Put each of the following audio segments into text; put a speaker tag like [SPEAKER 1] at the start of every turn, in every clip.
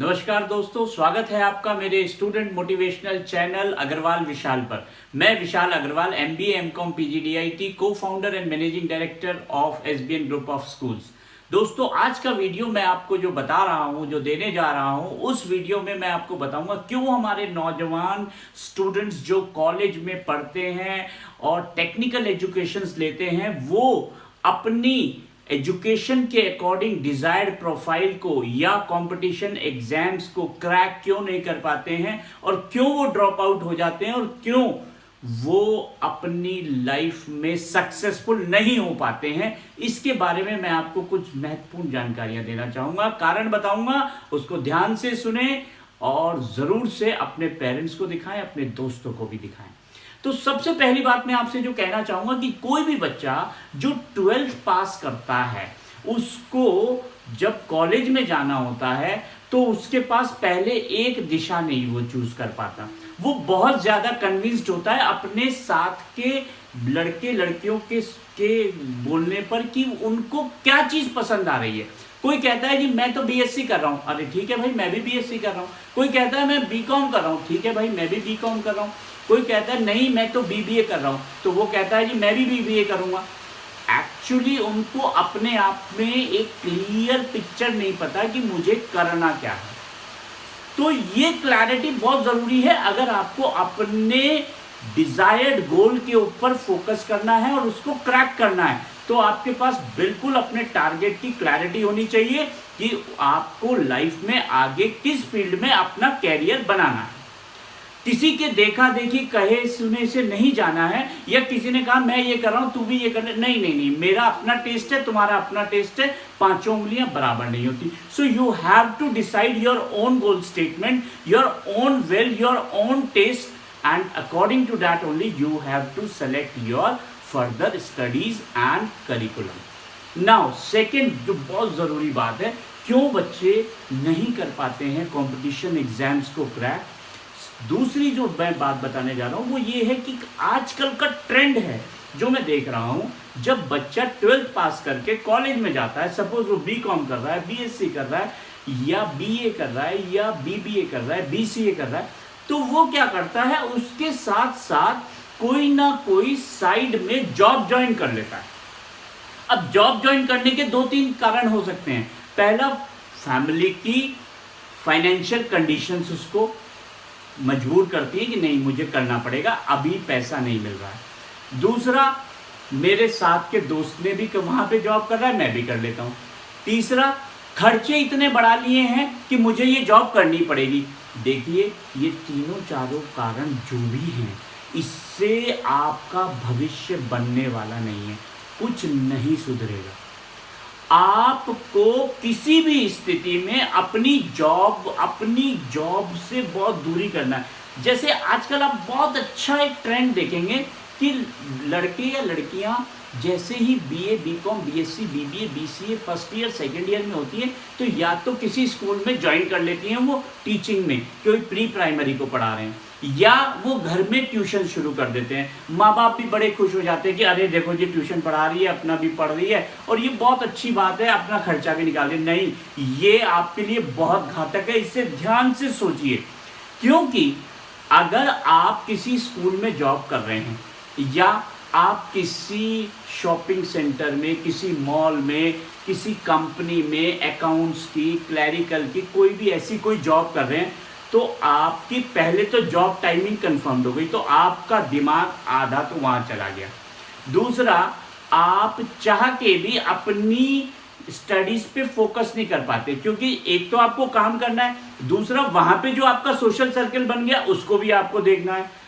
[SPEAKER 1] नमस्कार दोस्तों, स्वागत है आपका मेरे स्टूडेंट मोटिवेशनल चैनल अग्रवाल विशाल पर। मैं विशाल अग्रवाल, MBA MCOM PGDIT, को founder and managing director of SBN group of schools. दोस्तों, आज का वीडियो मैं आपको जो बता रहा हूं, जो देने जा रहा हूं, उस वीडियो में मैं आपको बताऊंगा क्यों हमारे नौजवान स्टूडेंट्स जो कॉलेज में पढ़ते हैं और टेक्निकल एजुकेशंस लेते हैं, वो अपनी एजुकेशन के अकॉर्डिंग डिजायर्ड प्रोफाइल को या कंपटीशन एग्जाम्स को क्रैक क्यों नहीं कर पाते हैं और क्यों वो ड्रॉप आउट हो जाते हैं और क्यों वो अपनी लाइफ में सक्सेसफुल नहीं हो पाते हैं। इसके बारे में मैं आपको कुछ महत्वपूर्ण जानकारियां देना चाहूंगा, कारण बताऊंगा, उसको ध्यान से सुने और जरूर से अपने पेरेंट्स को दिखाएं, अपने दोस्तों को भी दिखाएं। तो सबसे पहली बात मैं आपसे जो कहना चाहूंगा कि कोई भी बच्चा जो 12th पास करता है, उसको जब कॉलेज में जाना होता है तो उसके पास पहले एक दिशा नहीं वो चूज कर पाता। वो बहुत ज्यादा कन्विंस्ड होता है अपने साथ के लड़के लड़कियों के बोलने पर कि उनको क्या चीज पसंद आ रही है। कोई कहता है जी मैं तो BSc कर रहा हूं, अरे ठीक है भाई, मैं भी BSc कर रहा हूं। कोई कहता है मैं BCom कर रहा हूं, ठीक है भाई, मैं भी BCom कर रहा हूं। कोई कहता है नहीं मैं तो BBA कर रहा हूं, तो वो कहता है जी मैं भी BBA करूंगा। एक्चुअली उनको अपने आप में एक क्लियर पिक्चर नहीं पता कि मुझे करना क्या है। तो ये क्लैरिटी बहुत जरूरी है अगर आपको अपने डिजायर्ड गोल के ऊपर फोकस करना है और उसको क्रैक करना है। तो आपके पास बिल्कुल अपने टारगेट की क्लैरिटी होनी चाहिए कि आपको लाइफ में आगे किस फील्ड में अपना कैरियर बनाना है। किसी के देखा देखी कहे सुने से नहीं जाना है, या किसी ने कहा मैं ये कर रहा हूं तू भी ये कर, नहीं नहीं नहीं, मेरा अपना टेस्ट है, तुम्हारा अपना टेस्ट है, पांचों उंगलियां बराबर नहीं होती। So you have to decide your own goal statement, your own well, your own taste, and according to that only you have to select your further studies and curriculum. Now second जो बहुत जरूरी बात है, क्यों बच्चे नहीं कर पाते हैं कॉम्पिटिशन एग्जाम्स को क्रैक। दूसरी जो मैं बात बताने जा रहा हूं वो ये है कि आजकल का ट्रेंड है जो मैं देख रहा हूं, जब बच्चा 12th पास करके कॉलेज में जाता है, सपोज वो BCom कर रहा है, BSc कर रहा है, या BA कर रहा है, या BBA कर रहा है, BCA कर रहा है, तो वो क्या करता है, उसके साथ साथ कोई ना कोई साइड में जॉब ज्वाइन कर लेता है। अब जॉब ज्वाइन करने के 2-3 कारण हो सकते हैं। पहला, फैमिली की फाइनेंशियल कंडीशंस उसको मजबूर करती है कि नहीं मुझे करना पड़ेगा, अभी पैसा नहीं मिल रहा है। दूसरा, मेरे साथ के दोस्त ने भी वहां पे जॉब कर रहा है, मैं भी कर लेता हूं। तीसरा, खर्चे इतने बढ़ा लिए हैं कि मुझे ये जॉब करनी पड़ेगी। देखिए, ये तीनों चारों कारण जो भी हैं, इससे आपका भविष्य बनने वाला नहीं है, कुछ नहीं सुधरेगा। आपको किसी भी स्थिति में अपनी जॉब से बहुत दूरी करना है। जैसे आजकल आप बहुत अच्छा एक ट्रेंड देखेंगे कि लड़के या लड़कियां जैसे ही BA BCom BSc BBA BCA first year second year में होती है, तो या तो किसी स्कूल में ज्वाइन कर लेती हैं, वो टीचिंग में कोई प्री प्राइमरी को पढ़ा रहे हैं, या वो घर में ट्यूशन शुरू कर देते हैं। माँ बाप भी बड़े खुश हो जाते हैं कि अरे देखो जी ट्यूशन पढ़ा रही है, अपना भी पढ़ रही है और ये बहुत अच्छी बात है, अपना खर्चा भी निकाल रही है। नहीं, ये आपके लिए बहुत घातक है, इससे ध्यान से सोचिए। क्योंकि अगर आप किसी स्कूल में जॉब कर रहे हैं, या आप किसी शॉपिंग सेंटर में, किसी मॉल में, किसी कंपनी में अकाउंट्स की, क्लैरिकल की, कोई भी ऐसी कोई जॉब कर रहे हैं, तो आपकी पहले तो जॉब टाइमिंग कंफर्म हो गई, तो आपका दिमाग आधा तो वहां चला गया। दूसरा, आप चाह के भी अपनी स्टडीज पे फोकस नहीं कर पाते, क्योंकि एक तो आपको काम करना है, दूसरा वहां पे जो आपका सोशल सर्कल बन गया उसको भी आपको देखना है।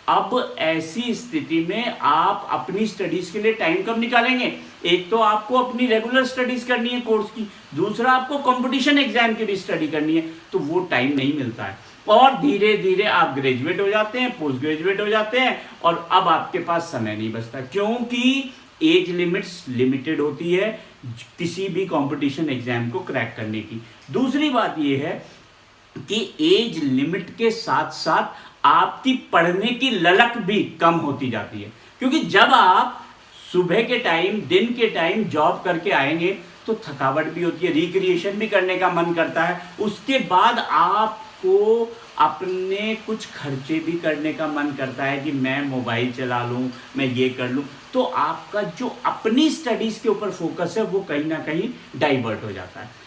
[SPEAKER 1] अब ऐसी स्थिति में आप अपनी स्टडीज के लिए टाइम कब निकालेंगे? एक तो आपको अपनी रेगुलर स्टडीज करनी है कोर्स की, दूसरा आपको कंपटीशन एग्जाम की भी स्टडी करनी है, तो वो टाइम नहीं मिलता है। और धीरे धीरे आप ग्रेजुएट हो जाते हैं, पोस्ट ग्रेजुएट हो जाते हैं, और अब आपके पास समय नहीं बचता, क्योंकि एज लिमिट्स लिमिटेड होती है किसी भी कंपटीशन एग्जाम को क्रैक करने की। दूसरी बात यह है कि एज लिमिट के साथ साथ आपकी पढ़ने की ललक भी कम होती जाती है, क्योंकि जब आप सुबह के टाइम, दिन के टाइम जॉब करके आएंगे तो थकावट भी होती है, रिक्रिएशन भी करने का मन करता है, उसके बाद आपको अपने कुछ खर्चे भी करने का मन करता है कि मैं मोबाइल चला लूँ, मैं ये कर लूँ, तो आपका जो अपनी स्टडीज़ के ऊपर फोकस है वो कहीं ना कहीं डाइवर्ट हो जाता है।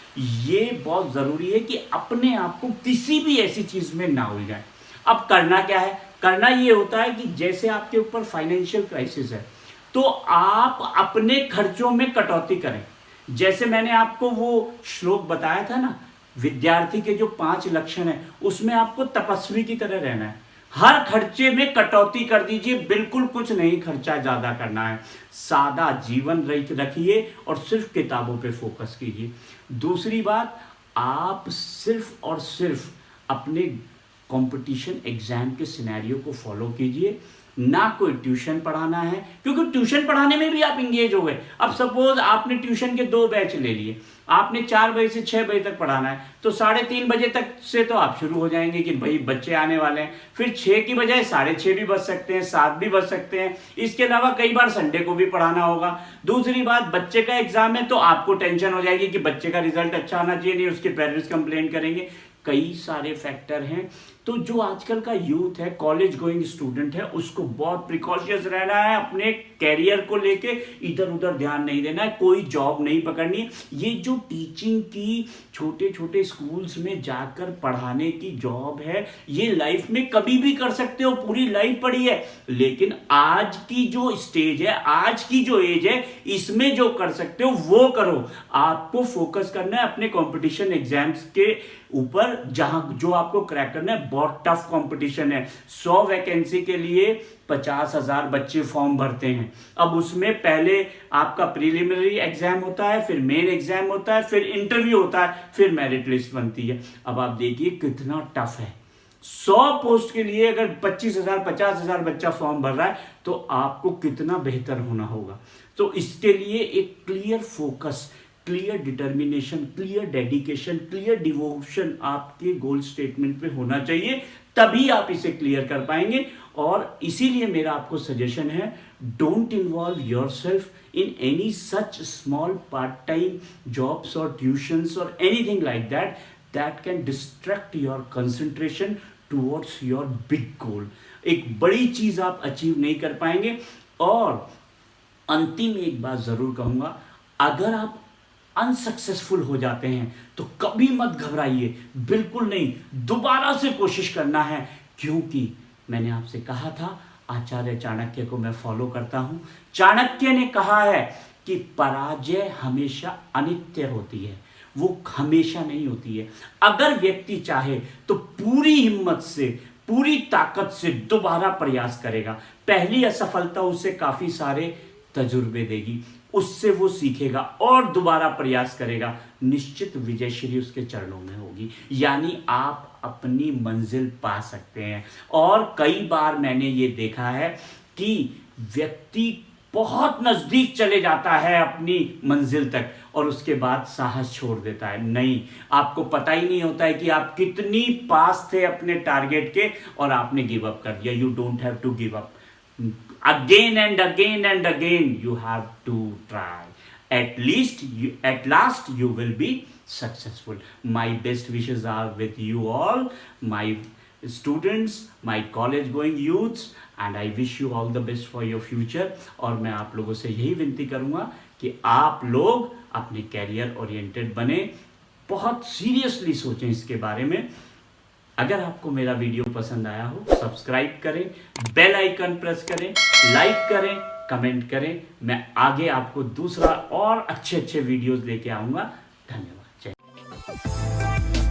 [SPEAKER 1] ये बहुत ज़रूरी है कि अपने आप को किसी भी ऐसी चीज़ में ना उलझाएं। अब करना क्या है? करना ये होता है कि जैसे आपके ऊपर फाइनेंशियल क्राइसिस है तो आप अपने खर्चों में कटौती करें। जैसे मैंने आपको वो श्लोक बताया था ना, विद्यार्थी के जो 5 लक्षण है उसमें आपको तपस्वी की तरह रहना है। हर खर्चे में कटौती कर दीजिए, बिल्कुल कुछ नहीं खर्चा ज्यादा करना है, सादा जीवन रखिए और सिर्फ किताबों पे फोकस कीजिए। दूसरी बात, आप सिर्फ और सिर्फ अपने कंपटीशन एग्जाम के सिनेरियो को फॉलो कीजिए, ना कोई ट्यूशन पढ़ाना है, क्योंकि ट्यूशन पढ़ाने में भी आप इंगेज हो गए। अब सपोज आपने ट्यूशन के 2 बैच ले लिए, आपने 4 बजे से 6 बजे तक पढ़ाना है, तो 3:30 बजे तक से तो आप शुरू हो जाएंगे कि भाई बच्चे आने वाले हैं, फिर 6 की बजाय 6:30 भी बज सकते हैं, 7 भी बज सकते हैं। इसके अलावा कई बार संडे को भी पढ़ाना होगा। दूसरी बात, बच्चे का एग्जाम है तो आपको टेंशन हो जाएगी कि बच्चे का रिजल्ट अच्छा आना चाहिए, नहीं उसके पेरेंट्स कंप्लेंट करेंगे। कई सारे फैक्टर हैं। तो जो आजकल का यूथ है, कॉलेज गोइंग स्टूडेंट है, उसको बहुत प्रिकॉशियस रहना है, अपने कैरियर को लेके इधर उधर ध्यान नहीं देना है, कोई जॉब नहीं पकड़नी है। ये जो टीचिंग की छोटे छोटे स्कूल्स में जाकर पढ़ाने की जॉब है, ये लाइफ में कभी भी कर सकते हो, पूरी लाइफ पढ़ी है, लेकिन आज की जो स्टेज है, आज की जो एज है, इसमें जो कर सकते हो वो करो। आपको फोकस करना है अपने कंपटीशन एग्जाम्स के ऊपर, जहां जो आपको क्रैक करना है। बहुत टफ कंपटीशन है, 100 वैकेंसी के लिए 50,000 बच्चे फॉर्म भरते हैं। अब उसमें पहले आपका प्रीलिमिनरी एग्जाम होता है, फिर मेन एग्जाम होता है, फिर इंटरव्यू होता है, फिर मेरिट लिस्ट बनती है। अब आप देखिए कितना टफ है। 100 पोस्ट के लिए अगर 25,000 50,000 बच्चा फॉर्म भर रहा है तो आपको कितना बेहतर होना होगा। तो इसके लिए एक clear focus, clear determination, clear dedication, clear devotion आपके गोल स्टेटमेंट पे होना चाहिए, तभी आप इसे क्लियर कर पाएंगे। और इसीलिए मेरा आपको सजेशन है, don't involve yourself in any such small part time jobs और ट्यूशंस और anything like that that can distract your concentration towards your big goal. एक बड़ी चीज आप अचीव नहीं कर पाएंगे। और अंतिम एक बात जरूर कहूंगा, अगर आप अनसक्सेसफुल हो जाते हैं तो कभी मत घबराइए, बिल्कुल नहीं, दोबारा से कोशिश करना है। क्योंकि मैंने आपसे कहा था, आचार्य चाणक्य को मैं फॉलो करता हूं। चाणक्य ने कहा है कि पराजय हमेशा अनित्य होती है, वो हमेशा नहीं होती है। अगर व्यक्ति चाहे तो पूरी हिम्मत से, पूरी ताकत से दोबारा प्रयास करेगा। पहली असफलता उसे काफी सारे तजुर्बे देगी, उससे वो सीखेगा और दोबारा प्रयास करेगा, निश्चित विजयश्री उसके चरणों में होगी। यानी आप अपनी मंजिल पा सकते हैं। और कई बार मैंने ये देखा है कि व्यक्ति बहुत नजदीक चले जाता है अपनी मंजिल तक और उसके बाद साहस छोड़ देता है। नहीं, आपको पता ही नहीं होता है कि आप कितनी पास थे अपने टारगेट के और आपने गिव अप कर दिया। You don't have to give up. Again and again and again you have to try. At last you will be successful. My best wishes are with you all, my students, my college going youths, and I wish you all the best for your future. और मैं आप लोगों से यही विनती करूंगा कि आप लोग अपने कैरियर ओरिएंटेड बने, बहुत सीरियसली सोचें इसके बारे में। अगर आपको मेरा वीडियो पसंद आया हो, सब्सक्राइब करें, बेल आइकन प्रेस करें, लाइक करें, कमेंट करें। मैं आगे आपको दूसरा और अच्छे वीडियोस लेके आऊंगा। धन्यवाद। जय।